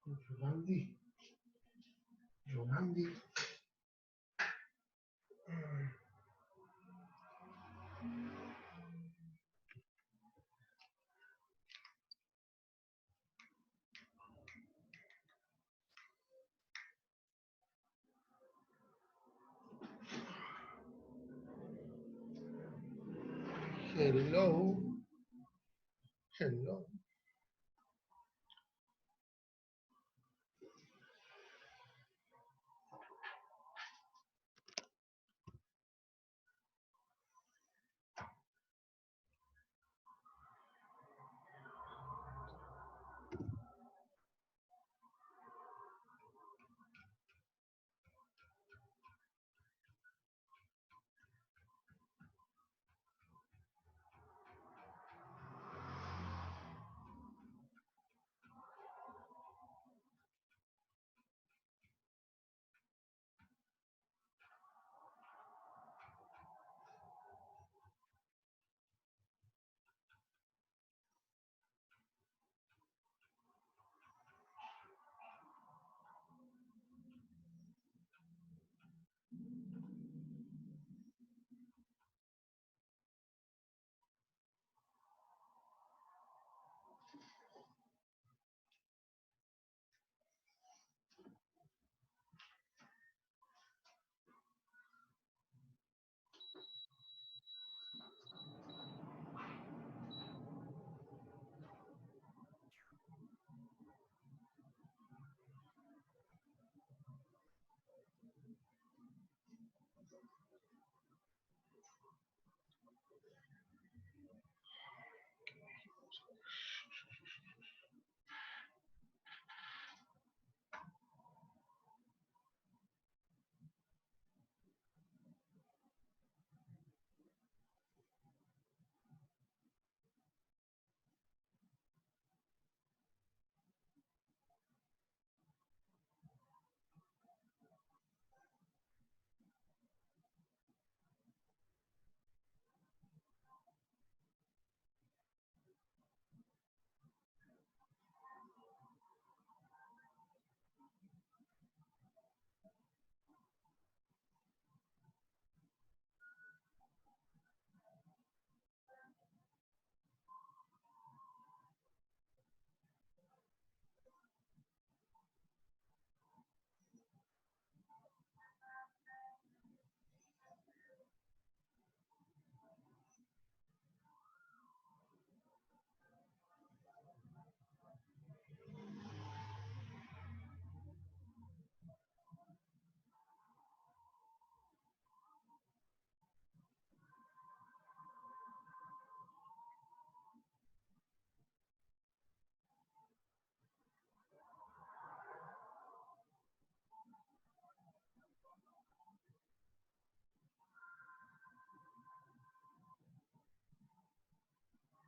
Yolandi. Yolandi. Hello. Hello.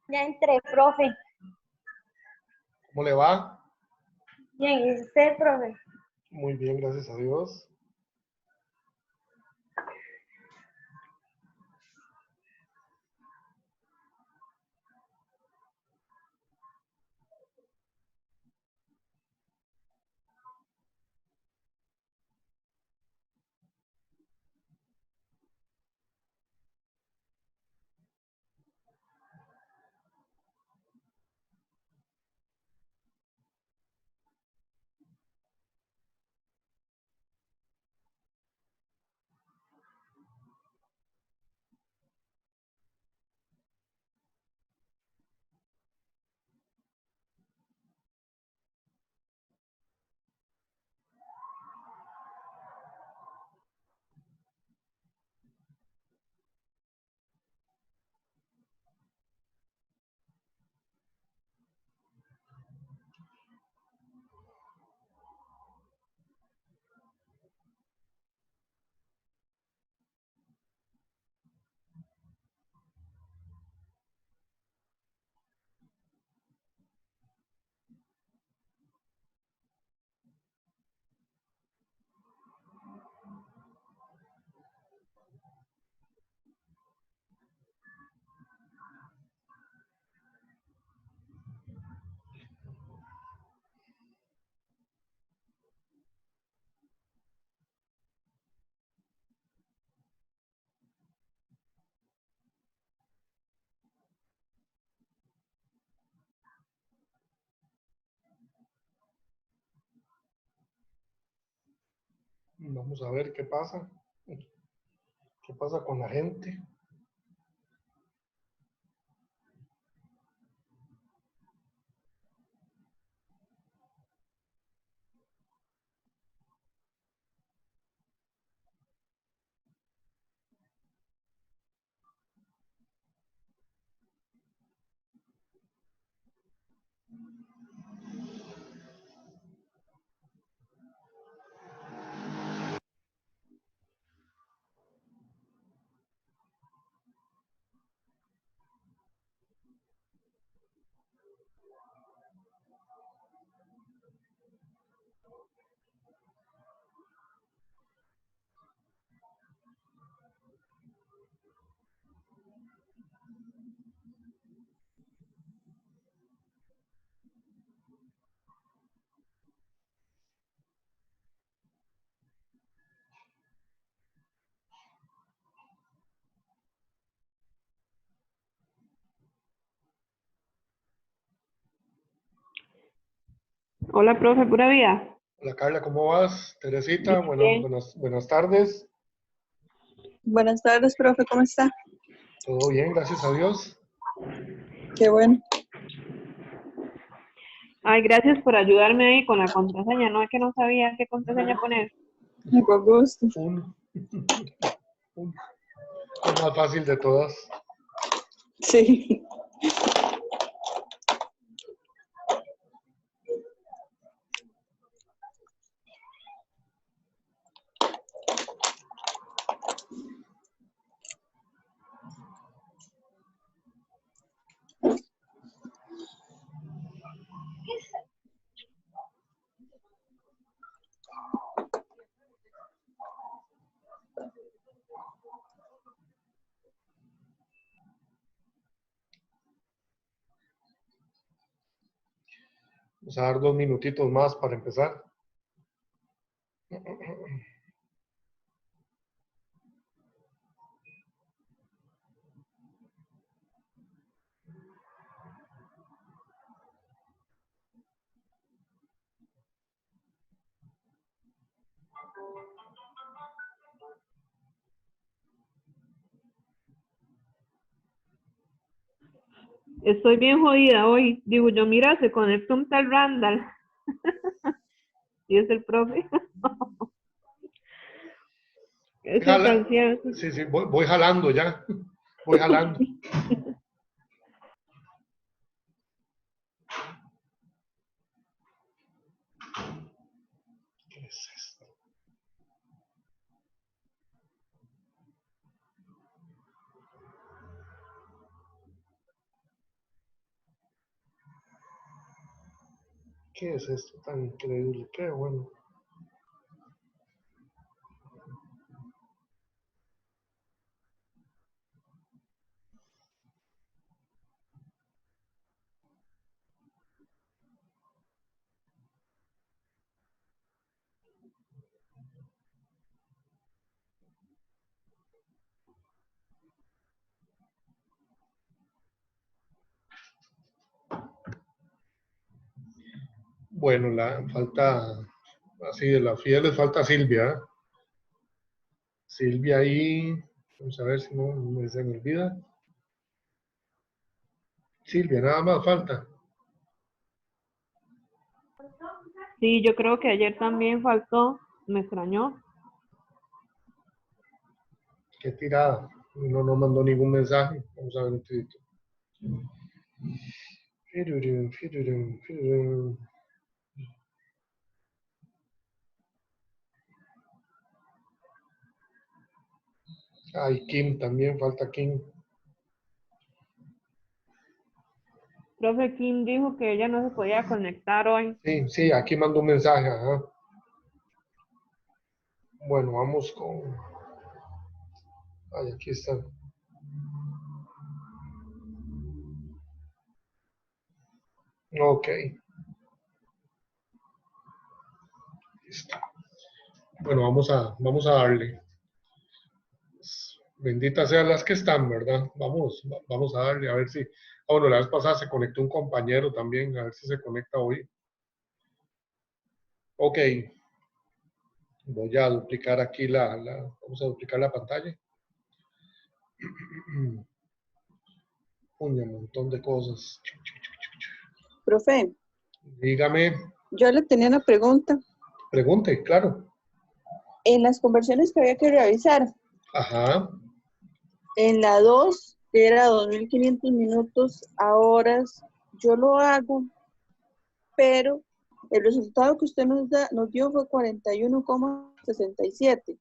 Ya entré, profe. ¿Cómo le va? Bien, ¿y usted, profe? Muy bien, gracias a Dios. Vamos a ver qué pasa. ¿Qué pasa con la gente? Hola, profe, pura vida. Hola Carla, ¿cómo vas? Teresita, Bien, bien. buenas tardes. Buenas tardes, profe, ¿cómo está? Todo bien, gracias a Dios. Qué bueno. Ay, gracias por ayudarme ahí con la contraseña. No es que no sabía qué contraseña poner. Con gusto. Uno. Uno. La más fácil de todas. Sí. Vamos a dar 2 minutitos más para empezar. Estoy bien jodida hoy. Digo yo, mira, se conectó un tal Randall. Y es el profe. Ese Jala. francés. Sí, voy jalando ya. Voy jalando. ¿Qué es esto? ¿Qué es esto tan increíble? Qué bueno. Bueno, falta, así de la FIA les falta Silvia. ¿Eh? Silvia ahí, vamos a ver si no se me olvida. Silvia, nada más falta. Sí, yo creo que ayer también faltó. Me extrañó. Qué tirada. No mandó ningún mensaje. Vamos a ver un poquito. Ay, Kim, también falta Kim. Profe Kim dijo que ella no se podía conectar hoy. Sí, aquí mandó un mensaje. Ajá. Bueno, vamos con... Ay, aquí está. Ok. Listo. Bueno, vamos a darle. Benditas sean las que están, ¿verdad? Vamos a darle a ver si... Ah, bueno, la vez pasada se conectó un compañero también, a ver si se conecta hoy. Ok. Voy a duplicar aquí vamos a duplicar la pantalla. Un montón de cosas. Profe, Dígame, yo le tenía una pregunta. pregunte, claro. En las conversiones que había que revisar, Ajá, en la 2, que era 2.500 minutos a horas, yo lo hago, pero el resultado que usted nos dio fue 41,67.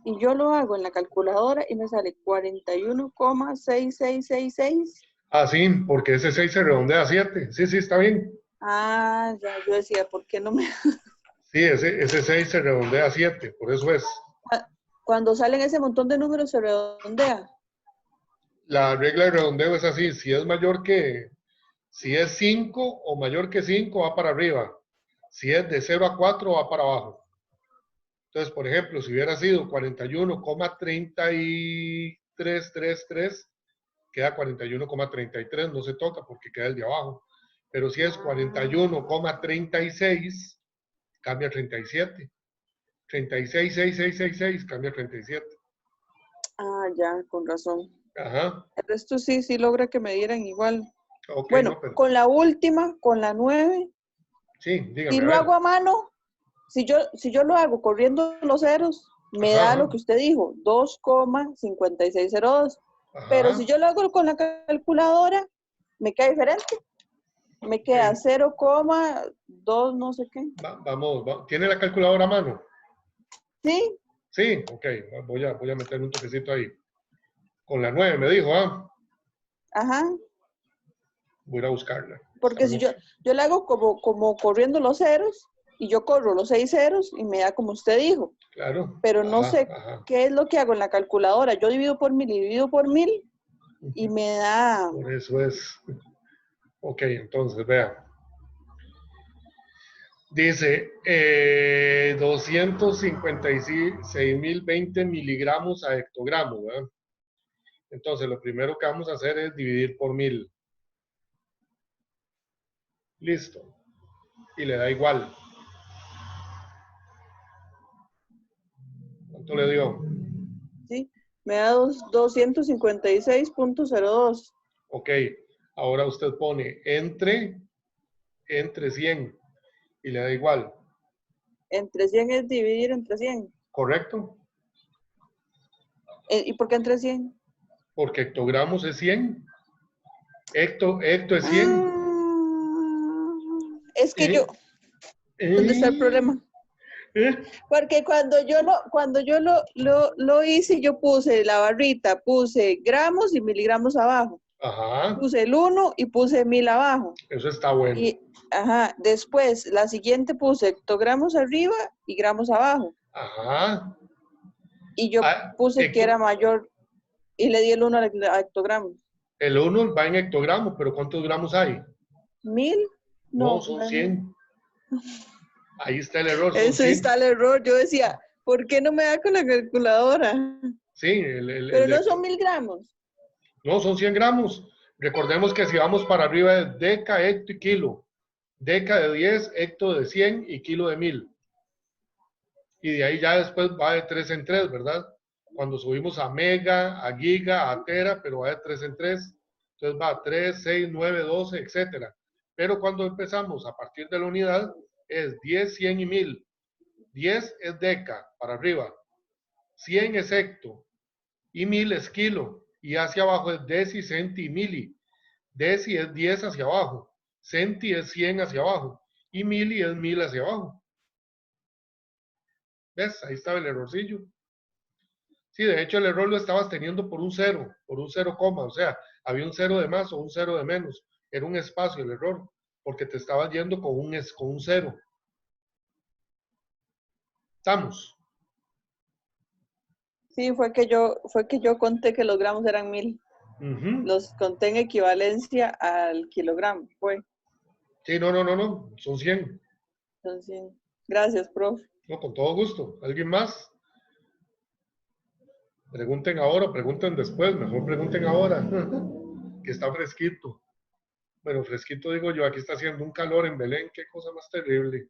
Y yo lo hago en la calculadora y me sale 41,6666. ah, sí, porque ese 6 se redondea a 7. Sí, sí, está bien. Ah, ya, yo decía, ¿por qué no me...? Sí, ese 6 se redondea a 7, por eso es. Cuando salen ese montón de números se redondea. La regla de redondeo es así, si es 5 o mayor que 5 va para arriba. Si es de 0 a 4 va para abajo. Entonces, por ejemplo, si hubiera sido 41,3333, queda 41,33, no se toca porque queda el de abajo. Pero si es 41,36, cambia a 37. 36,6666 cambia a 37. Ah, ya, con razón. Ajá. El resto sí logra que me dieran igual. Ok, Bueno, no, pero con la última, con la 9, sí, si dígame, a lo ver. hago a mano, si yo lo hago corriendo los ceros, me Ajá, da ajá. lo que usted dijo, 2,5602. Pero si Ajá. yo lo hago con la calculadora, me queda diferente. Me queda Ok. 0,2 no sé qué. Vamos, ¿tiene la calculadora a mano? Sí, Sí, ok, voy a meter un toquecito ahí. Con la 9 me dijo, ¿ah? ajá. Voy a ir a buscarla. Porque si yo le hago como corriendo los ceros, y yo corro los 6 ceros y me da como usted dijo. Claro. Pero no Ajá, sé ajá. qué es lo que hago en la calculadora. Yo divido por 1000 y divido por 1000 y me da... Por eso es. Ok, entonces, vea. Dice 256.020 miligramos a hectogramo, ¿verdad? Entonces, lo primero que vamos a hacer es dividir por 1000. Listo. Y le da igual. ¿Cuánto le dio? ¿Sí? Me da 256,02. Ok. Ahora usted pone entre 100 y le da igual. Entre 100 es dividir entre 100. ¿Correcto? ¿Y por qué entre 100? Porque hectogramos es 100. Hecto es 100. Es que yo... ¿Dónde está el problema? Porque cuando yo lo hice, yo puse la barrita, puse gramos y miligramos abajo. Ajá. Puse el 1 y puse 1000 abajo. Eso está bueno. Y, después, la siguiente puse hectogramos arriba y gramos abajo. Ajá. Y yo puse que era mayor y le di el 1 a hectogramos. El 1 va en hectogramos, pero ¿cuántos gramos hay? 1000. No, son 100. Ahí está el error. Eso está el error. Yo decía, ¿por qué no me da con la calculadora? Sí, pero no son 1000 gramos. No, son 100 gramos. Recordemos que si vamos para arriba es deca, hecto y kilo. Deca de 10, hecto de 100 y kilo de 1000. Y de ahí ya después va de 3 en 3, ¿verdad? Cuando subimos a mega, a giga, a tera, pero va de 3 en 3. Entonces va a 3, 6, 9, 12, etcétera. Pero cuando empezamos a partir de la unidad es 10, 100 y 1000. 10 es deca, para arriba. 100 es hecto. Y 1000 es kilo. Y hacia abajo es deci, centi y mili. Deci es 10 hacia abajo. Centi es 100 hacia abajo. Y mili es 1000 hacia abajo. ¿Ves? Ahí estaba el errorcillo. Sí, de hecho el error lo estabas teniendo por un 0, por un 0, o sea, había un 0 de más o un 0 de menos. Era un espacio el error, porque te estabas yendo con un 0. ¿Estamos? Sí, fue que yo conté que los gramos eran 1000. Los conté en equivalencia al kilogramo, fue. Sí, no, son 100. Entonces, gracias, profe. No, con todo gusto. ¿Alguien más? Pregunten ahora, pregunten después, mejor pregunten ahora, que está fresquito. Bueno, fresquito digo yo, aquí está haciendo un calor en Belén, qué cosa más terrible.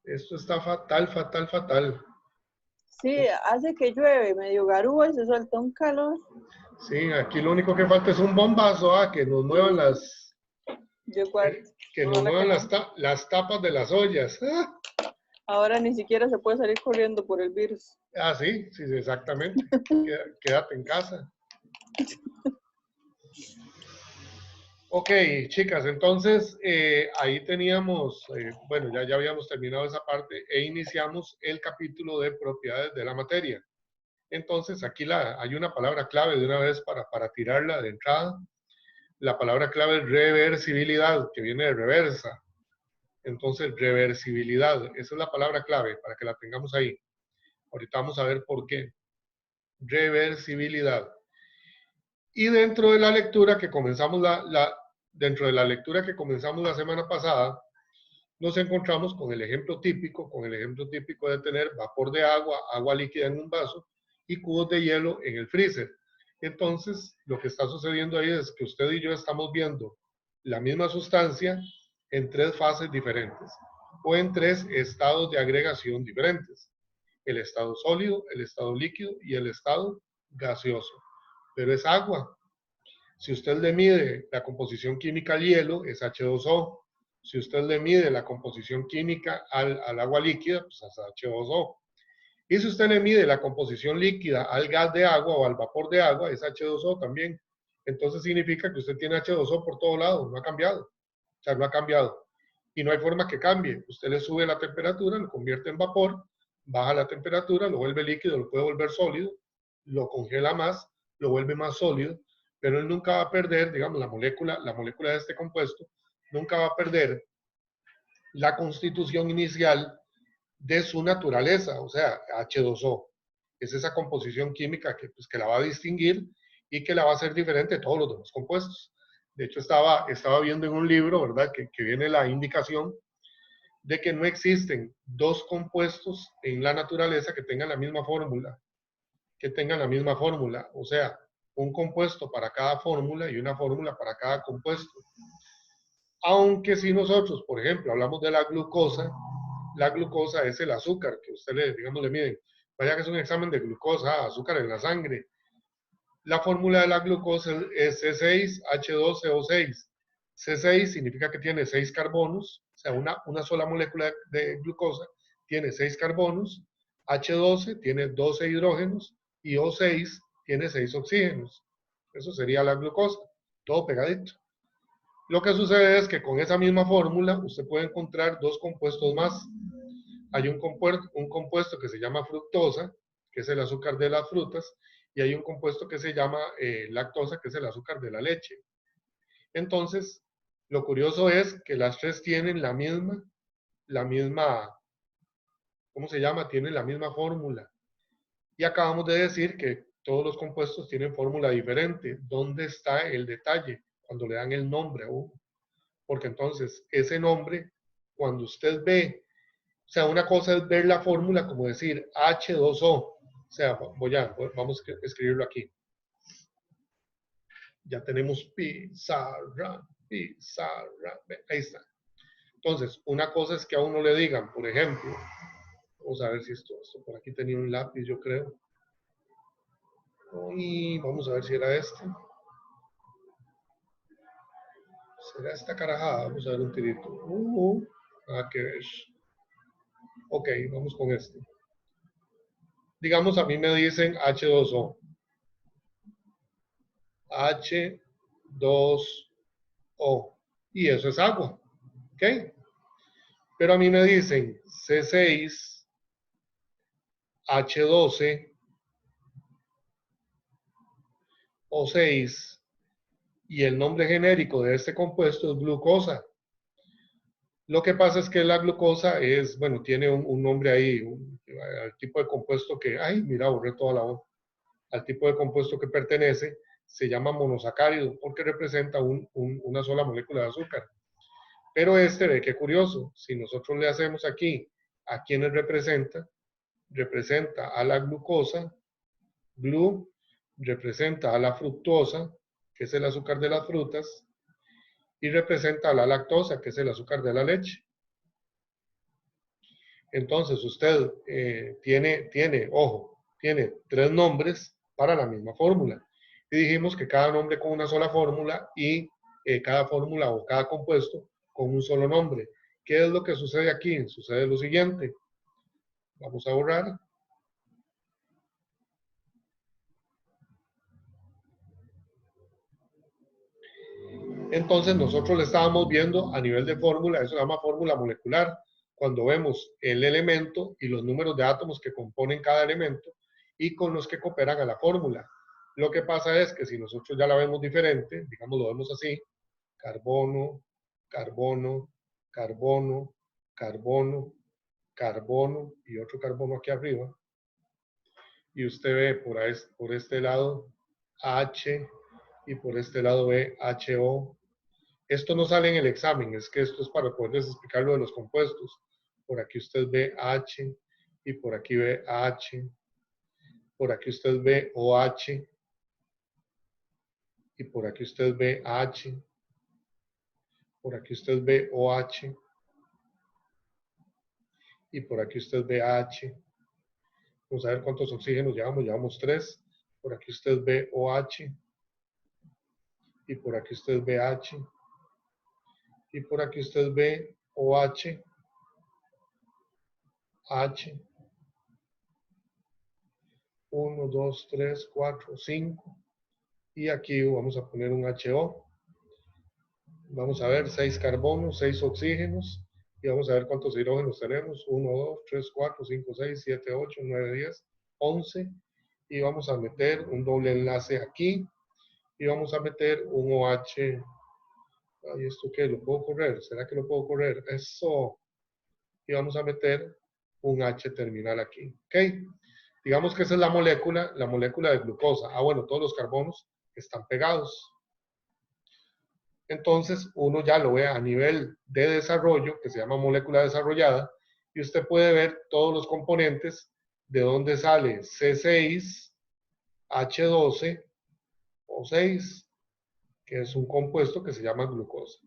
Esto está fatal, fatal, fatal. Sí, hace que llueve, medio garúa y se suelta un calor. Sí, aquí lo único que falta es un bombazo, que nos muevan Yo igual, que nos ojalá que muevan no. las tapas de las ollas. Ahora ni siquiera se puede salir corriendo por el virus. Sí, sí, exactamente. Quédate en casa. Ok, chicas, entonces ahí teníamos, bueno, ya habíamos terminado esa parte e iniciamos el capítulo de propiedades de la materia. Entonces aquí hay una palabra clave de una vez para tirarla de entrada. La palabra clave es reversibilidad, que viene de reversa. Entonces, reversibilidad, esa es la palabra clave para que la tengamos ahí. Ahorita vamos a ver por qué. Reversibilidad. Y dentro de la lectura que comenzamos dentro de la lectura que comenzamos la semana pasada, nos encontramos con el ejemplo típico, de tener vapor de agua, agua líquida en un vaso y cubos de hielo en el freezer. Entonces, lo que está sucediendo ahí es que usted y yo estamos viendo la misma sustancia en tres fases diferentes o en tres estados de agregación diferentes. El estado sólido, el estado líquido y el estado gaseoso. Pero es agua. Si usted le mide la composición química al hielo, es H2O. Si usted le mide la composición química al agua líquida, pues es H2O. Y si usted le mide la composición líquida al gas de agua o al vapor de agua, es H2O también. Entonces significa que usted tiene H2O por todo lado, no ha cambiado. O sea, no ha cambiado. Y no hay forma que cambie. Usted le sube la temperatura, lo convierte en vapor, baja la temperatura, lo vuelve líquido, lo puede volver sólido, lo congela más, lo vuelve más sólido, pero él nunca va a perder, digamos, la molécula de este compuesto, nunca va a perder la constitución inicial de su naturaleza, o sea, H2O. Es esa composición química que la va a distinguir y que la va a hacer diferente de todos los demás compuestos. De hecho, estaba viendo en un libro, ¿verdad?, que viene la indicación de que no existen dos compuestos en la naturaleza que tengan la misma fórmula, o sea, un compuesto para cada fórmula y una fórmula para cada compuesto. Aunque si nosotros, por ejemplo, hablamos de la glucosa es el azúcar que usted le miden. Vaya que es un examen de glucosa, azúcar en la sangre. La fórmula de la glucosa es C6H12O6. C6 significa que tiene 6 carbonos, o sea, una sola molécula de glucosa tiene 6 carbonos, H12 tiene 12 hidrógenos y O6 tiene 6 oxígenos. Eso sería la glucosa, todo pegadito. Lo que sucede es que con esa misma fórmula usted puede encontrar dos compuestos más. Hay un compuesto que se llama fructosa, que es el azúcar de las frutas, y hay un compuesto que se llama lactosa, que es el azúcar de la leche. Entonces, lo curioso es que las tres tienen la misma, ¿cómo se llama? Tienen la misma fórmula. Y acabamos de decir que todos los compuestos tienen fórmula diferente. ¿Dónde está el detalle? Cuando le dan el nombre a uno. Porque entonces, ese nombre, cuando usted ve, o sea, una cosa es ver la fórmula como decir H2O. O sea, vamos a escribirlo aquí. Ya tenemos pizarra. Ahí está. Entonces, una cosa es que a uno le digan, por ejemplo, vamos a ver si esto por aquí tenía un lápiz, yo creo. Y vamos a ver si era este. ¿Será esta carajada? Vamos a ver un tirito. Que es. Ok, vamos con este. Digamos, a mí me dicen H2O. H2O. Y eso es agua. ¿Ok? Pero a mí me dicen C6, H12, O6, y el nombre genérico de este compuesto es glucosa. Lo que pasa es que la glucosa es, bueno, tiene un nombre ahí, al tipo de compuesto que, mira, borré toda la hoja. Al tipo de compuesto que pertenece, se llama monosacárido, porque representa una sola molécula de azúcar. Pero ve qué curioso, si nosotros le hacemos aquí a quienes representa a la glucosa, glu, representa a la fructosa, que es el azúcar de las frutas, y representa a la lactosa, que es el azúcar de la leche. Entonces usted tiene 3 nombres para la misma fórmula. Y dijimos que cada nombre con una sola fórmula y cada fórmula o cada compuesto con un solo nombre. ¿Qué es lo que sucede aquí? Sucede lo siguiente. Vamos a borrar. Entonces nosotros le estábamos viendo a nivel de fórmula, eso se llama fórmula molecular, cuando vemos el elemento y los números de átomos que componen cada elemento y con los que cooperan a la fórmula. Lo que pasa es que si nosotros ya la vemos diferente, digamos lo vemos así, carbono, carbono, carbono, carbono, carbono y otro carbono aquí arriba, y usted ve por este lado H y por este lado ve HO. Esto no sale en el examen, es que esto es para poderles explicar lo de los compuestos. Por aquí usted ve H y por aquí ve H. Por aquí usted ve OH y por aquí usted ve H. Por aquí usted ve OH y por aquí usted ve H. Vamos a ver cuántos oxígenos llevamos. Llevamos 3. Por aquí usted ve OH y por aquí usted ve H. Y por aquí usted ve OH, H, 1, 2, 3, 4, 5. Y aquí vamos a poner un HO. Vamos a ver 6 carbonos, 6 oxígenos. Y vamos a ver cuántos hidrógenos tenemos. 1, 2, 3, 4, 5, 6, 7, 8, 9, 10, 11. Y vamos a meter un doble enlace aquí. Y vamos a meter un OH. Ay, ¿esto qué? ¿Lo puedo correr? ¿Será que lo puedo correr? Eso. Y vamos a meter un H terminal aquí. ¿Ok? Digamos que esa es la molécula de glucosa. Ah, bueno, todos los carbonos están pegados. Entonces, uno ya lo ve a nivel de desarrollo, que se llama molécula desarrollada, y usted puede ver todos los componentes de donde sale C6, H12 o 6, que es un compuesto que se llama glucosa.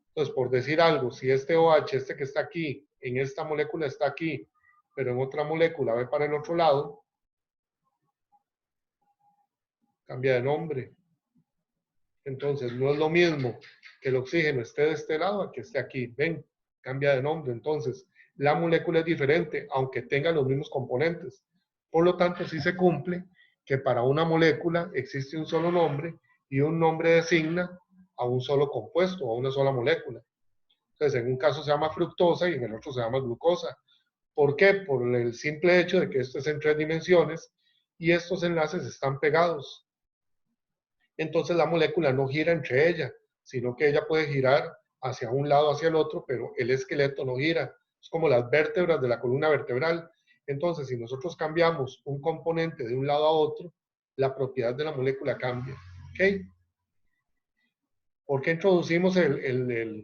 Entonces, por decir algo, si este OH, este que está aquí, en esta molécula está aquí, pero en otra molécula ve para el otro lado, cambia de nombre. Entonces, no es lo mismo que el oxígeno esté de este lado a que esté aquí. Ven, cambia de nombre. Entonces, la molécula es diferente, aunque tenga los mismos componentes. Por lo tanto, sí se cumple que para una molécula existe un solo nombre y un nombre designa a un solo compuesto, a una sola molécula. Entonces, en un caso se llama fructosa y en el otro se llama glucosa. ¿Por qué? Por el simple hecho de que esto es en 3 dimensiones y estos enlaces están pegados. Entonces la molécula no gira entre ellas, sino que ella puede girar hacia un lado, hacia el otro, pero el esqueleto no gira. Es como las vértebras de la columna vertebral. Entonces, si nosotros cambiamos un componente de un lado a otro, la propiedad de la molécula cambia. ¿Ok? ¿Por qué introducimos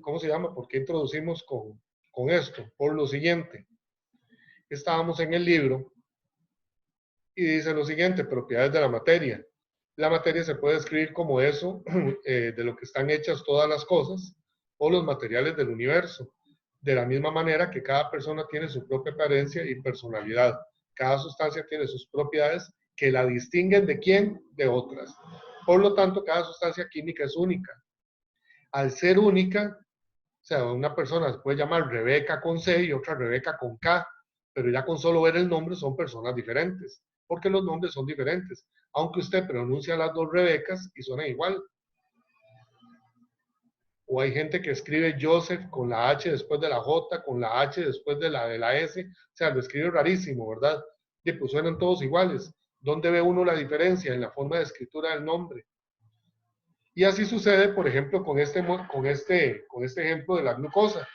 ¿cómo se llama? ¿Por qué introducimos con esto? Por lo siguiente. Estábamos en el libro y dice lo siguiente, propiedades de la materia. La materia se puede describir como eso, de lo que están hechas todas las cosas o los materiales del universo. De la misma manera que cada persona tiene su propia apariencia y personalidad. Cada sustancia tiene sus propiedades que la distinguen de quién, de otras. Por lo tanto, cada sustancia química es única. Al ser única, o sea, una persona se puede llamar Rebeca con C y otra Rebeca con K, pero ya con solo ver el nombre son personas diferentes, porque los nombres son diferentes, aunque usted pronuncia las dos Rebecas y suenan igual. O hay gente que escribe Joseph con la H después de la J, con la H después de la S, o sea, lo escribe rarísimo, ¿verdad? Y pues suenan todos iguales. ¿Dónde ve uno la diferencia? En la forma de escritura del nombre. Y así sucede, por ejemplo, con este ejemplo de la glucosa.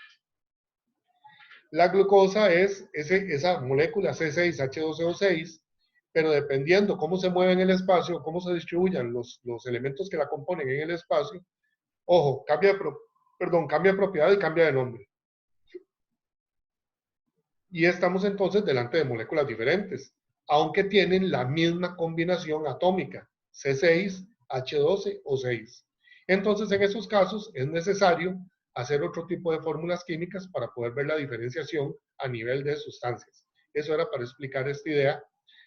La glucosa es esa molécula C6H12O6, pero dependiendo cómo se mueve en el espacio, cómo se distribuyan los elementos que la componen en el espacio, ojo, cambia de propiedad y cambia de nombre. Y estamos entonces delante de moléculas diferentes, aunque tienen la misma combinación atómica, C6H12O6. Entonces, en esos casos es necesario hacer otro tipo de fórmulas químicas para poder ver la diferenciación a nivel de sustancias. Eso era para explicar esta idea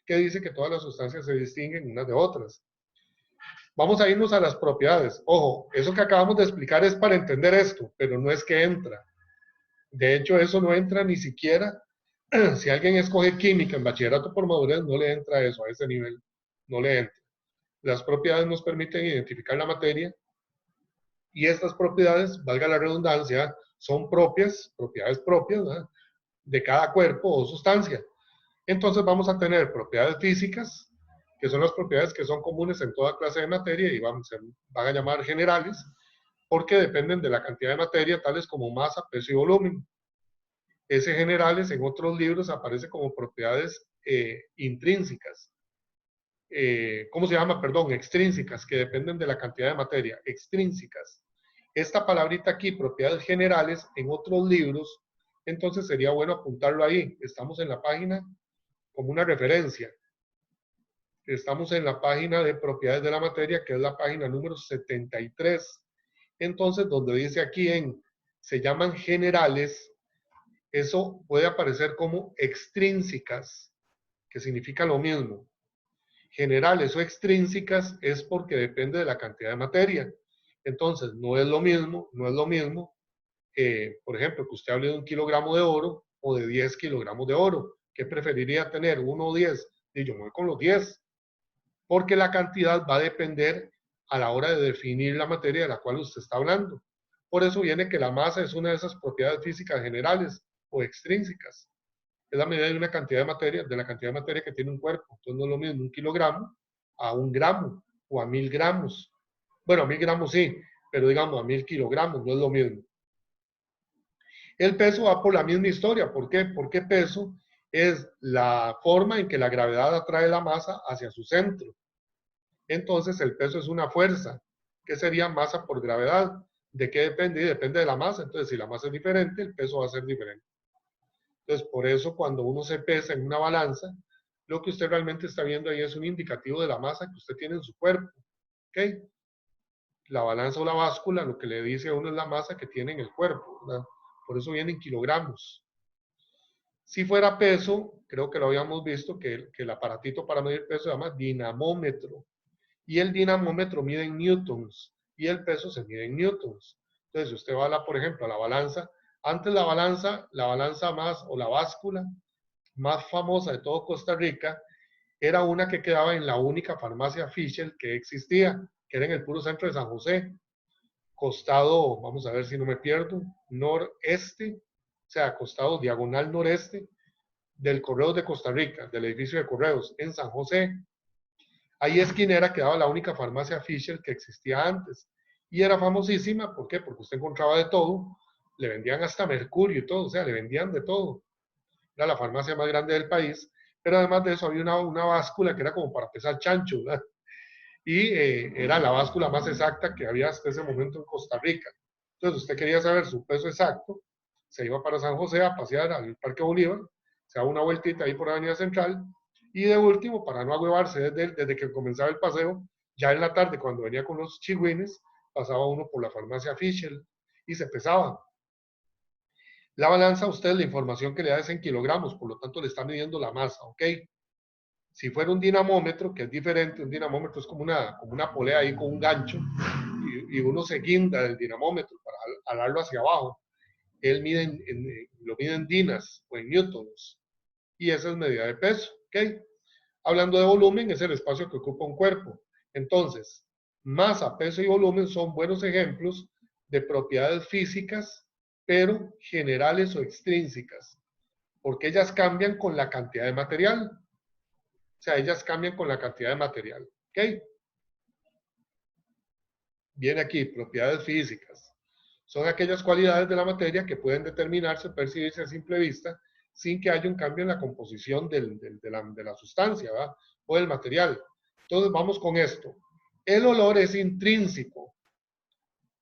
que dice que todas las sustancias se distinguen unas de otras. Vamos a irnos a las propiedades. Ojo, eso que acabamos de explicar es para entender esto, pero no es que entra. De hecho, eso no entra ni siquiera, si alguien escoge química en bachillerato por madurez, no le entra eso a ese nivel, no le entra. Las propiedades nos permiten identificar la materia y estas propiedades, valga la redundancia, son propiedades propias, ¿verdad?, de cada cuerpo o sustancia. Entonces vamos a tener propiedades físicas, que son las propiedades que son comunes en toda clase de materia y van a llamar generales, porque dependen de la cantidad de materia, tales como masa, peso y volumen. Ese generales en otros libros aparece como propiedades intrínsecas. ¿Cómo se llama? Perdón, extrínsecas, que dependen de la cantidad de materia. Extrínsecas. Esta palabrita aquí, propiedades generales, en otros libros, entonces sería bueno apuntarlo ahí. Estamos en la página como una referencia. Estamos en la página de propiedades de la materia, que es la página número 73. Entonces, donde dice aquí se llaman generales, eso puede aparecer como extrínsecas, que significa lo mismo. Generales o extrínsecas es porque depende de la cantidad de materia. Entonces, no es lo mismo, por ejemplo, que usted hable de 1 kilogramo de oro o de 10 kilogramos de oro. ¿Qué preferiría tener, 1 o 10? Y yo me voy con los 10, porque la cantidad va a depender a la hora de definir la materia de la cual usted está hablando. Por eso viene que la masa es una de esas propiedades físicas generales o extrínsecas. Es la medida de una cantidad de materia, de la cantidad de materia que tiene un cuerpo. Entonces no es lo mismo 1 kilogramo a 1 gramo o a 1000 gramos. Bueno, a 1000 gramos sí, pero digamos a 1000 kilogramos no es lo mismo. El peso va por la misma historia. ¿Por qué? Porque peso es la forma en que la gravedad atrae la masa hacia su centro. Entonces el peso es una fuerza, que sería masa por gravedad. ¿De qué depende? Y depende de la masa. Entonces si la masa es diferente, el peso va a ser diferente. Entonces por eso cuando uno se pesa en una balanza, lo que usted realmente está viendo ahí es un indicativo de la masa que usted tiene en su cuerpo. ¿Ok? La balanza o la báscula lo que le dice a uno es la masa que tiene en el cuerpo, ¿verdad? Por eso viene en kilogramos. Si fuera peso, creo que lo habíamos visto, que el aparatito para medir peso se llama dinamómetro. Y el dinamómetro mide en newtons. Y el peso se mide en newtons. Entonces, si usted va, por ejemplo, a la balanza, antes la balanza más, o la báscula más famosa de todo Costa Rica, era una que quedaba en la única farmacia Fisher que existía, que era en el puro centro de San José. Costado, vamos a ver si no me pierdo, noreste, o sea, costado diagonal noreste del Correos de Costa Rica, del edificio de Correos, en San José. Ahí esquinera quedaba la única farmacia Fisher que existía antes. Y era famosísima, ¿por qué? Porque usted encontraba de todo, le vendían hasta mercurio y todo, o sea, le vendían de todo. Era la farmacia más grande del país, pero además de eso había una báscula que era como para pesar chancho, ¿verdad? Y era la báscula más exacta que había hasta ese momento en Costa Rica. Entonces, usted quería saber su peso exacto, se iba para San José a pasear al Parque Bolívar, se daba una vueltita ahí por Avenida Central, y de último, para no agüevarse desde que comenzaba el paseo, ya en la tarde, cuando venía con los chigüines, pasaba uno por la farmacia Fisher y se pesaba. La balanza, usted la información que le da es en kilogramos, por lo tanto le está midiendo la masa, ¿ok? Si fuera un dinamómetro, que es diferente, un dinamómetro es como una polea ahí con un gancho y uno se guinda del dinamómetro para jalarlo hacia abajo. Él lo mide en dinas o en newtons y esa es medida de peso, ¿ok? Hablando de volumen, es el espacio que ocupa un cuerpo. Entonces, masa, peso y volumen son buenos ejemplos de propiedades físicas, pero generales o extrínsecas, porque ellas cambian con la cantidad de material. O sea, ellas cambian con la cantidad de material. ¿Ok? Viene aquí, propiedades físicas. Son aquellas cualidades de la materia que pueden determinarse, percibirse a simple vista, sin que haya un cambio en la composición de la sustancia, ¿verdad? O del material. Entonces, vamos con esto. El olor es intrínseco.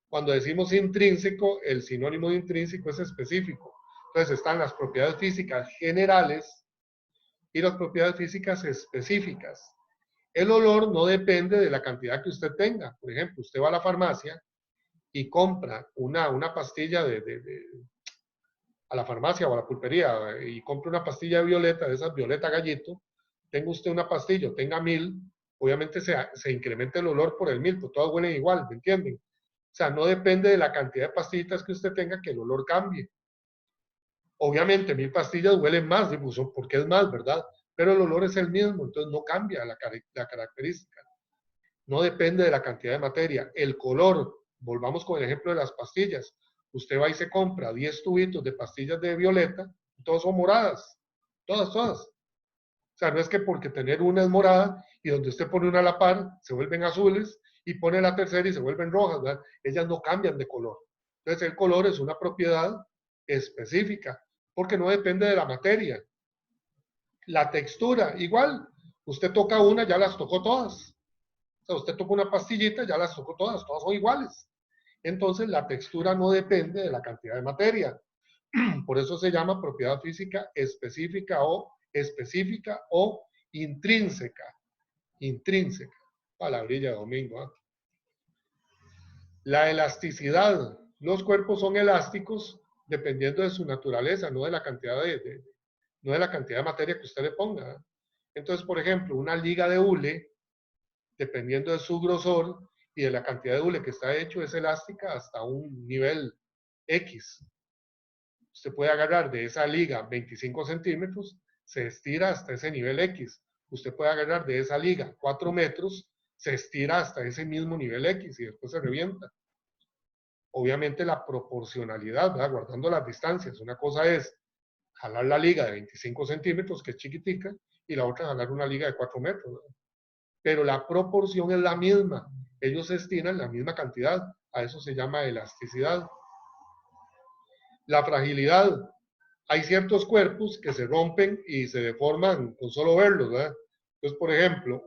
Cuando decimos intrínseco, el sinónimo de intrínseco es específico. Entonces, están las propiedades físicas generales y las propiedades físicas específicas. El olor no depende de la cantidad que usted tenga. Por ejemplo, usted va a la farmacia y compra una pastilla a la farmacia o a la pulpería y compra una pastilla de violeta, de esas violeta gallito, tenga usted una pastilla, tenga 1000, obviamente se incrementa el olor por el 1000, pues todas huelen igual, ¿me entienden? O sea, no depende de la cantidad de pastillitas que usted tenga que el olor cambie. Obviamente 1000 pastillas huelen más, porque es más, ¿verdad? Pero el olor es el mismo, entonces no cambia la característica. No depende de la cantidad de materia. El color, volvamos con el ejemplo de las pastillas. Usted va y se compra 10 tubitos de pastillas de violeta, y todas son moradas. Todas, todas. O sea, no es que porque tener una es morada y donde usted pone una a la par, se vuelven azules y pone la tercera y se vuelven rojas, ¿verdad? Ellas no cambian de color. Entonces el color es una propiedad específica porque no depende de la materia. La textura, igual. Usted toca una, ya las tocó todas. O sea, usted toca una pastillita, ya las tocó todas son iguales. Entonces, la textura no depende de la cantidad de materia. Por eso se llama propiedad física específica o intrínseca. Intrínseca. Palabrilla de domingo. ¿Eh? La elasticidad. Los cuerpos son elásticos dependiendo de su naturaleza, no de la cantidad no de la cantidad de materia que usted le ponga. ¿Eh? Entonces, por ejemplo, una liga de hule, dependiendo de su grosor y de la cantidad de hule que está hecho, es elástica hasta un nivel X. Usted puede agarrar de esa liga 25 centímetros, se estira hasta ese nivel X. Usted puede agarrar de esa liga 4 metros, se estira hasta ese mismo nivel X y después se revienta. Obviamente la proporcionalidad, ¿verdad? Guardando las distancias. Una cosa es jalar la liga de 25 centímetros, que es chiquitica, y la otra jalar una liga de 4 metros. ¿Verdad? Pero la proporción es la misma. Ellos estiran la misma cantidad. A eso se llama elasticidad. La fragilidad. Hay ciertos cuerpos que se rompen y se deforman con solo verlos, ¿verdad? Entonces, por ejemplo,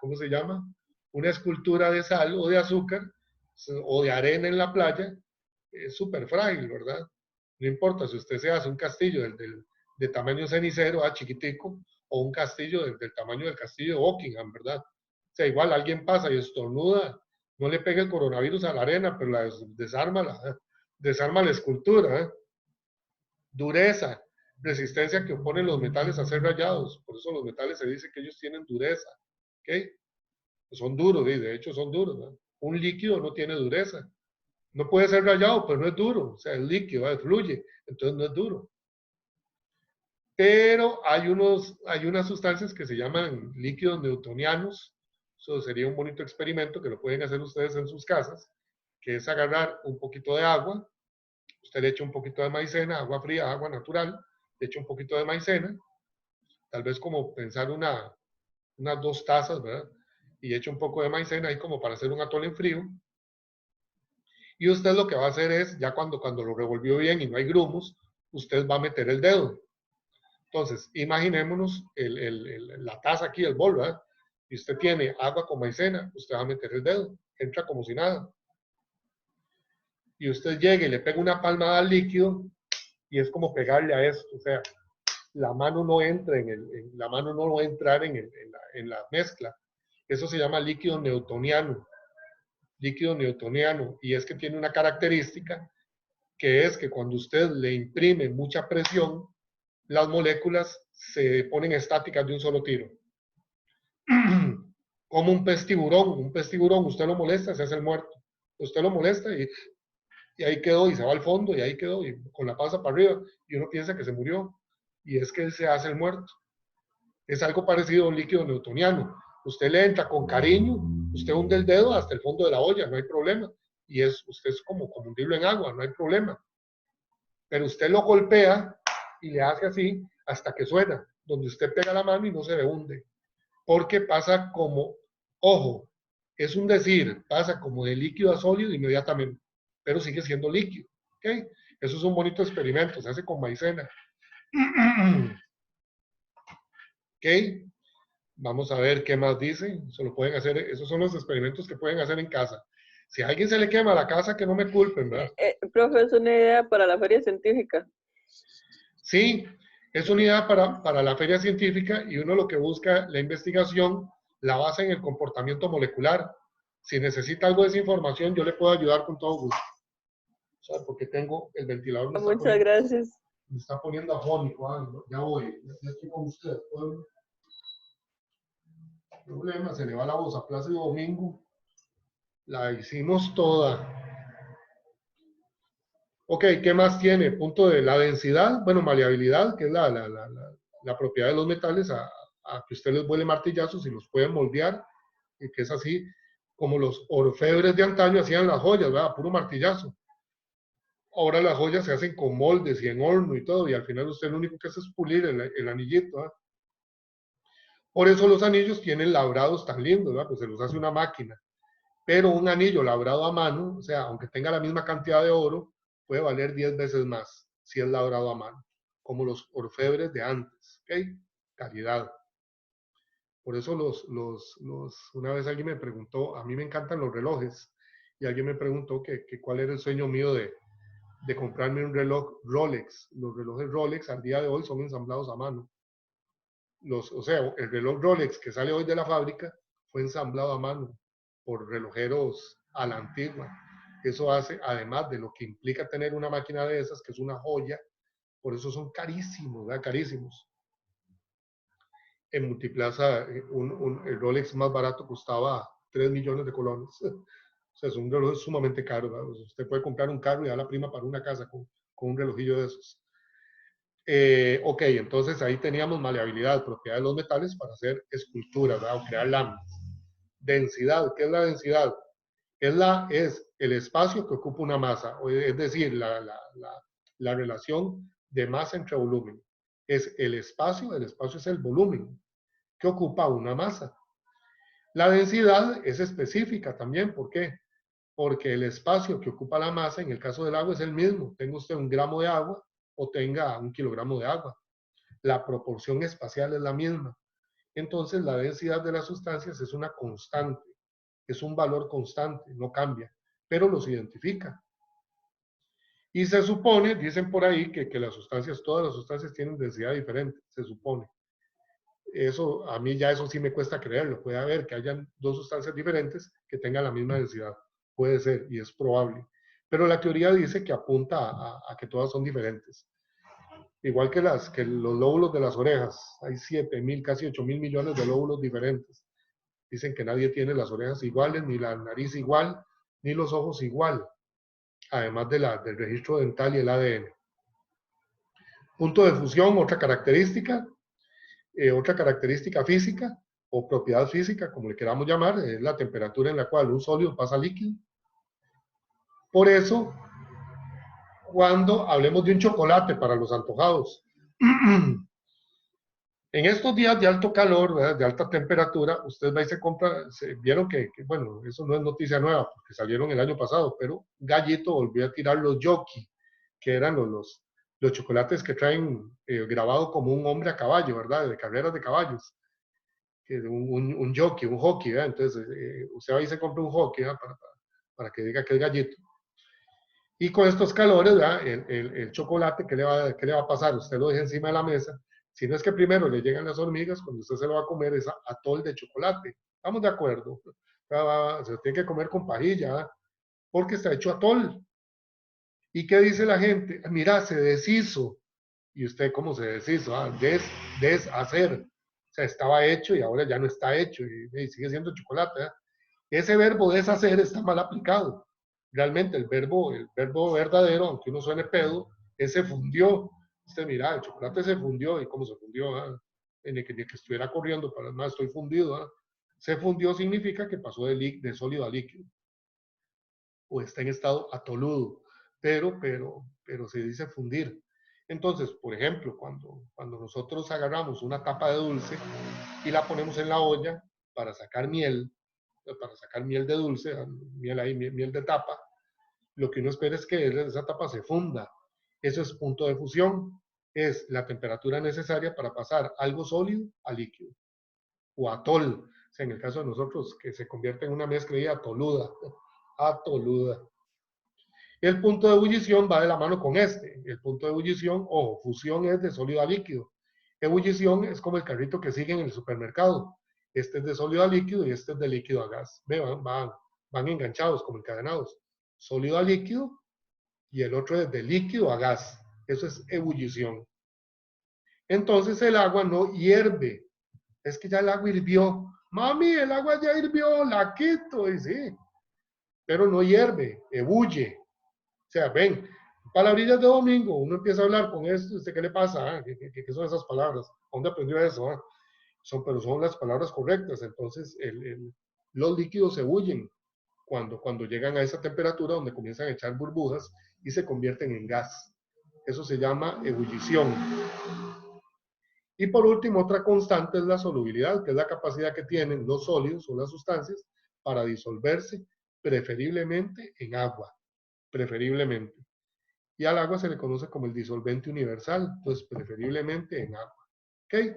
¿cómo se llama? Una escultura de sal o de azúcar o de arena en la playa es súper frágil, ¿verdad? No importa si usted se hace un castillo de tamaño cenicero, chiquitico, o un castillo del tamaño del castillo de Buckingham, ¿verdad? O sea, igual alguien pasa y estornuda, no le pega el coronavirus a la arena, pero desarma la escultura. ¿Eh? Dureza, resistencia que oponen los metales a ser rayados. Por eso los metales se dice que ellos tienen dureza. ¿Ok? Pues son duros, de hecho son duros. ¿no? Un líquido no tiene dureza. No puede ser rayado, pero no es duro. O sea, el líquido fluye, entonces no es duro. Pero hay unas sustancias que se llaman líquidos newtonianos. Eso sería un bonito experimento que lo pueden hacer ustedes en sus casas, que es agarrar un poquito de agua, usted le echa un poquito de maicena, agua fría, agua natural, le echa un poquito de maicena, tal vez como pensar unas 2 tazas, ¿verdad? Y echa un poco de maicena ahí como para hacer un atole en frío. Y usted lo que va a hacer es, ya cuando lo revolvió bien y no hay grumos, usted va a meter el dedo. Entonces, imaginémonos la taza aquí, el bol, ¿verdad? Y usted tiene agua con maicena, usted va a meter el dedo, entra como si nada. Y usted llega y le pega una palmada al líquido y es como pegarle a esto, o sea, la mano no entra la mano no va a entrar en la mezcla. Eso se llama líquido newtoniano. Líquido newtoniano. Y es que tiene una característica que es que cuando usted le imprime mucha presión, las moléculas se ponen estáticas de un solo tiro. Como un pez tiburón, usted lo molesta, se hace el muerto. Usted lo molesta y ahí quedó, y se va al fondo, y ahí quedó, y con la panza para arriba, y uno piensa que se murió, y es que él se hace el muerto. Es algo parecido a un líquido newtoniano. Usted le entra con cariño, usted hunde el dedo hasta el fondo de la olla, no hay problema, y usted es como hundirlo en agua, no hay problema. Pero usted lo golpea y le hace así hasta que suena, donde usted pega la mano y no se le hunde. Porque pasa como, ojo, es un decir, pasa como de líquido a sólido inmediatamente, pero sigue siendo líquido. ¿Okay? Eso es un bonito experimento, se hace con maicena. ¿Ok? Vamos a ver qué más dice. Eso lo pueden hacer, esos son los experimentos que pueden hacer en casa. Si a alguien se le quema la casa, que no me culpen, ¿verdad? Profe, es una idea para la feria científica. Sí, es una idea para la feria científica y uno lo que busca, la investigación, la basa en el comportamiento molecular. Si necesita algo de esa información, yo le puedo ayudar con todo gusto. O sea, porque tengo el ventilador. Muchas gracias. Me está poniendo afónico. Ya voy. Ya estoy con usted. Problema, se le va la voz a Plácido Domingo. La hicimos toda. Ok, ¿qué más tiene? Punto de la densidad, bueno, maleabilidad, que es la propiedad de los metales a que usted les vuele martillazos y los pueden moldear, y que es así como los orfebres de antaño hacían las joyas, ¿verdad? Puro martillazo. Ahora las joyas se hacen con moldes y en horno y todo, y al final usted lo único que hace es pulir el anillito, ¿verdad? Por eso los anillos tienen labrados tan lindos, ¿verdad? Pues se los hace una máquina. Pero un anillo labrado a mano, o sea, aunque tenga la misma cantidad de oro, puede valer 10 veces más si es labrado a mano, como los orfebres de antes, ¿ok? Calidad. Por eso una vez alguien me preguntó, a mí me encantan los relojes, y alguien me preguntó que cuál era el sueño mío de comprarme un reloj Rolex. Los relojes Rolex al día de hoy son ensamblados a mano. O sea, el reloj Rolex que sale hoy de la fábrica fue ensamblado a mano por relojeros a la antigua. Eso hace, además de lo que implica tener una máquina de esas, que es una joya, por eso son carísimos, ¿verdad? Carísimos. En Multiplaza, el Rolex más barato costaba 3 millones de colones. O sea, es un reloj sumamente caro, ¿verdad? Usted puede comprar un carro y dar la prima para una casa con un relojillo de esos. Ok, entonces ahí teníamos maleabilidad, propiedad de los metales para hacer esculturas, ¿verdad? O crear láminas. Densidad, ¿qué es la densidad? Es el espacio que ocupa una masa, es decir, la relación de masa entre volumen. Es el espacio es el volumen que ocupa una masa. La densidad es específica también, ¿por qué? Porque el espacio que ocupa la masa, en el caso del agua, es el mismo. Tenga usted 1 gramo de agua o tenga 1 kilogramo de agua. La proporción espacial es la misma. Entonces, la densidad de las sustancias es una constante. Es un valor constante, no cambia, pero los identifica. Y se supone, dicen por ahí, que todas las sustancias tienen densidad diferente, se supone. Eso, a mí ya eso sí me cuesta creerlo. Puede haber que hayan 2 sustancias diferentes que tengan la misma densidad. Puede ser, y es probable. Pero la teoría dice que apunta a que todas son diferentes. Igual que los lóbulos de las orejas. Hay 7.000, casi 8.000 millones de lóbulos diferentes. Dicen que nadie tiene las orejas iguales, ni la nariz igual, ni los ojos igual, además del registro dental y el ADN. Punto de fusión, otra característica física o propiedad física, como le queramos llamar, es la temperatura en la cual un sólido pasa a líquido. Por eso, cuando hablemos de un chocolate para los antojados, en estos días de alto calor, ¿verdad? De alta temperatura, usted va y se compra, vieron bueno, eso no es noticia nueva, porque salieron el año pasado, pero Gallito volvió a tirar los Yoki, que eran los chocolates que traen grabado como un hombre a caballo, ¿verdad? De carreras de caballos. Que un jockey, un hockey, ¿verdad? Entonces, usted va y se compra un hockey, ¿verdad? Para que diga que es Gallito. Y con estos calores, ¿verdad? El chocolate, ¿qué le va a pasar? Usted lo deja encima de la mesa. Si no es que primero le llegan las hormigas, cuando usted se lo va a comer es atol de chocolate. ¿Estamos de acuerdo? Se lo tiene que comer con pajilla, ¿verdad? Porque está hecho atol. ¿Y qué dice la gente? Mira, se deshizo. ¿Y usted cómo se deshizo? Deshacer. O sea, estaba hecho y ahora ya no está hecho y sigue siendo chocolate, ¿verdad? Ese verbo deshacer está mal aplicado. Realmente el verbo verdadero, aunque uno suene pedo, es se fundió. Usted mira, el chocolate se fundió. ¿Y cómo se fundió? En el que estuviera corriendo, para más estoy fundido. Se fundió significa que pasó de sólido a líquido. O está en estado atoludo. Pero se dice fundir. Entonces, por ejemplo, cuando nosotros agarramos una tapa de dulce y la ponemos en la olla para sacar miel de dulce, miel de tapa, lo que uno espera es que esa tapa se funda. Eso es punto de fusión. Es la temperatura necesaria para pasar algo sólido a líquido. O atol. O sea, en el caso de nosotros, que se convierte en una mezcla y atoluda. El punto de ebullición va de la mano con este. El punto de ebullición, o fusión, es de sólido a líquido. Ebullición es como el carrito que sigue en el supermercado. Este es de sólido a líquido y este es de líquido a gas. Van van enganchados, como encadenados. Sólido a líquido y el otro es de líquido a gas. Eso es ebullición. Entonces el agua no hierve. Es que ya el agua hirvió. Mami, el agua ya hirvió, la quito. Y sí, pero no hierve, ebulle. O sea, ven, palabrillas de domingo, uno empieza a hablar con esto, ¿qué le pasa? ¿Qué son esas palabras? ¿Dónde aprendió eso? Pero son las palabras correctas. Entonces, los líquidos se ebullen cuando llegan a esa temperatura donde comienzan a echar burbujas y se convierten en gas. Eso se llama ebullición. Y por último, otra constante es la solubilidad, que es la capacidad que tienen los sólidos o las sustancias para disolverse, preferiblemente en agua. Preferiblemente. Y al agua se le conoce como el disolvente universal, entonces preferiblemente en agua. ¿Ok?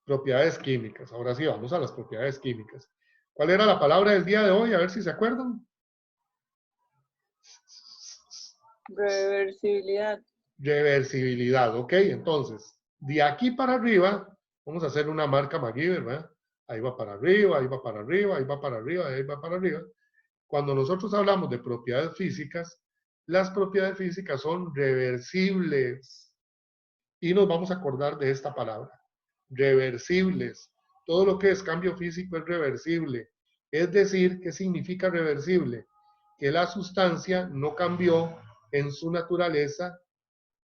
Propiedades químicas. Ahora sí, vamos a las propiedades químicas. ¿Cuál era la palabra del día de hoy? A ver si se acuerdan. Reversibilidad. Reversibilidad, ok. Entonces, de aquí para arriba, vamos a hacer una marca MacGyver, ¿verdad? Ahí va para arriba, ahí va para arriba, ahí va para arriba, ahí va para arriba. Cuando nosotros hablamos de propiedades físicas, las propiedades físicas son reversibles. Y nos vamos a acordar de esta palabra. Reversibles. Todo lo que es cambio físico es reversible. Es decir, ¿qué significa reversible? Que la sustancia no cambió en su naturaleza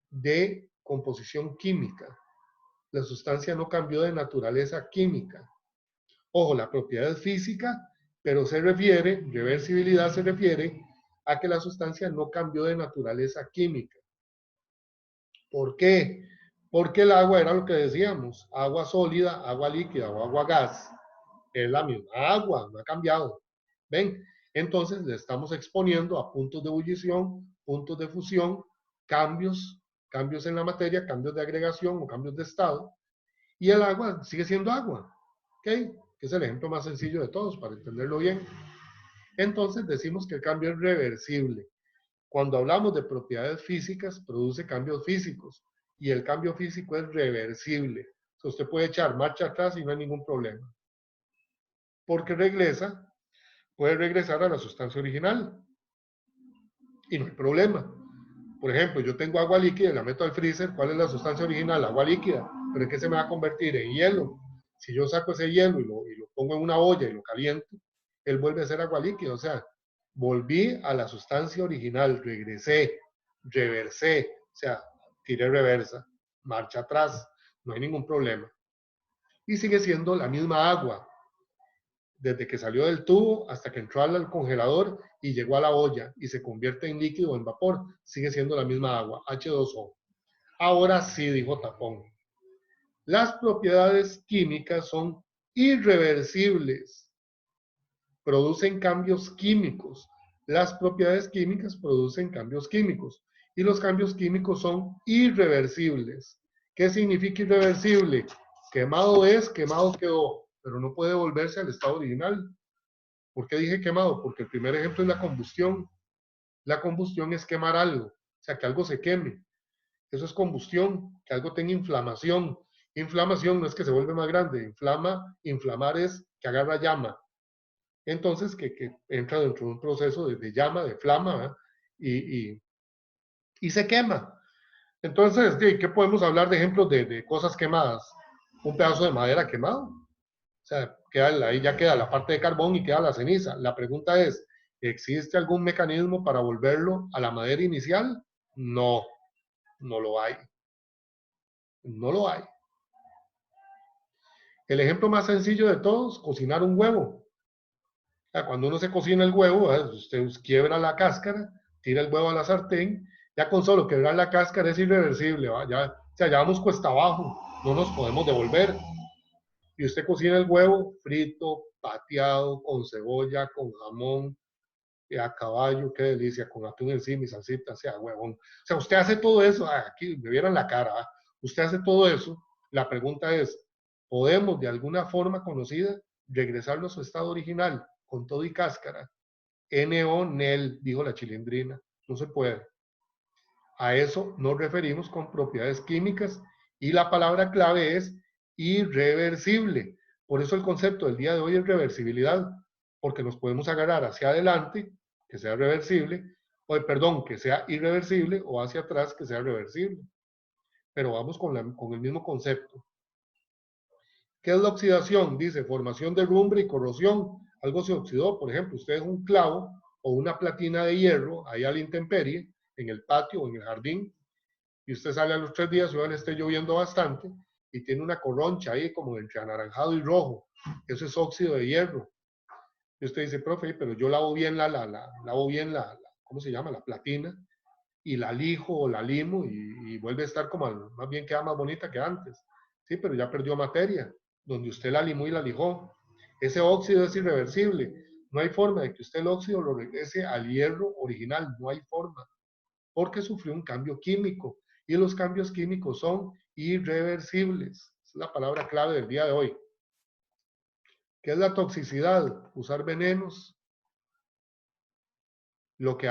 de composición química. La sustancia no cambió de naturaleza química. Ojo, la propiedad es física, pero se refiere, reversibilidad se refiere a que la sustancia no cambió de naturaleza química. ¿Por qué? Porque el agua era lo que decíamos, agua sólida, agua líquida o agua gas. Es la misma agua, no ha cambiado. ¿Ven? Entonces le estamos exponiendo a puntos de ebullición, puntos de fusión, cambios en la materia, cambios de agregación o cambios de estado. Y el agua sigue siendo agua. ¿Ok? Que es el ejemplo más sencillo de todos para entenderlo bien. Entonces decimos que el cambio es reversible. Cuando hablamos de propiedades físicas, produce cambios físicos. Y el cambio físico es reversible. Entonces usted puede echar marcha atrás y no hay ningún problema. Porque puede regresar a la sustancia original. Y no hay problema. Por ejemplo, yo tengo agua líquida y la meto al freezer. ¿Cuál es la sustancia original? Agua líquida. ¿Pero en qué se me va a convertir? En hielo. Si yo saco ese hielo y lo pongo en una olla y lo caliento, él vuelve a ser agua líquida. O sea, volví a la sustancia original, regresé, reversé. O sea, tiré reversa, marcha atrás. No hay ningún problema. Y sigue siendo la misma agua. Desde que salió del tubo hasta que entró al congelador y llegó a la olla y se convierte en líquido o en vapor, sigue siendo la misma agua, H2O. Ahora sí, dijo Tapón. Las propiedades químicas son irreversibles. Producen cambios químicos. Las propiedades químicas producen cambios químicos. Y los cambios químicos son irreversibles. ¿Qué significa irreversible? Quemado es, quemado quedó, pero no puede volverse al estado original. ¿Por qué dije quemado? Porque el primer ejemplo es la combustión. La combustión es quemar algo, o sea, que algo se queme. Eso es combustión, que algo tenga inflamación. Inflamación no es que se vuelve más grande, inflamar es que agarra llama. Entonces, que entra dentro de un proceso de llama, de flama, y se quema. Entonces, ¿qué podemos hablar de ejemplos de cosas quemadas? Un pedazo de madera quemado. O sea, ahí ya queda la parte de carbón y queda la ceniza. La pregunta es, ¿existe algún mecanismo para volverlo a la madera inicial? No, no lo hay. No lo hay. El ejemplo más sencillo de todos, cocinar un huevo. O sea, cuando uno se cocina el huevo, usted quiebra la cáscara, tira el huevo a la sartén, ya con solo quebrar la cáscara es irreversible, ya, o sea, ya vamos cuesta abajo, no nos podemos devolver. Y usted cocina el huevo frito, pateado, con cebolla, con jamón, a caballo, qué delicia, con atún encima y salsita, o sea, huevón. O sea, usted hace todo eso, aquí me vieran la cara, usted hace todo eso, la pregunta es, ¿podemos de alguna forma conocida regresarlo a su estado original, con todo y cáscara? NO-NEL, dijo la chilindrina, no se puede. A eso nos referimos con propiedades químicas y la palabra clave es irreversible. Por eso el concepto del día de hoy es reversibilidad, porque nos podemos agarrar hacia adelante, que sea reversible, o perdón, que sea irreversible, o hacia atrás, que sea reversible. Pero vamos con el mismo concepto. ¿Qué es la oxidación? Dice, formación de rumbre y corrosión. Algo se oxidó, por ejemplo, usted es un clavo o una platina de hierro ahí a la intemperie, en el patio o en el jardín, y usted sale a los 3 días, o esté lloviendo bastante, y tiene una corroncha ahí como entre anaranjado y rojo. Eso es óxido de hierro. Y usted dice, profe, pero yo lavo bien ¿cómo se llama? La platina, y la lijo o la limo, y vuelve a estar como, más bien queda más bonita que antes. Sí, pero ya perdió materia, donde usted la limó y la lijó. Ese óxido es irreversible. No hay forma de que usted el óxido lo regrese al hierro original, no hay forma, porque sufrió un cambio químico, y los cambios químicos son irreversibles. Es la palabra clave del día de hoy. ¿Qué es la toxicidad? Usar venenos. Lo que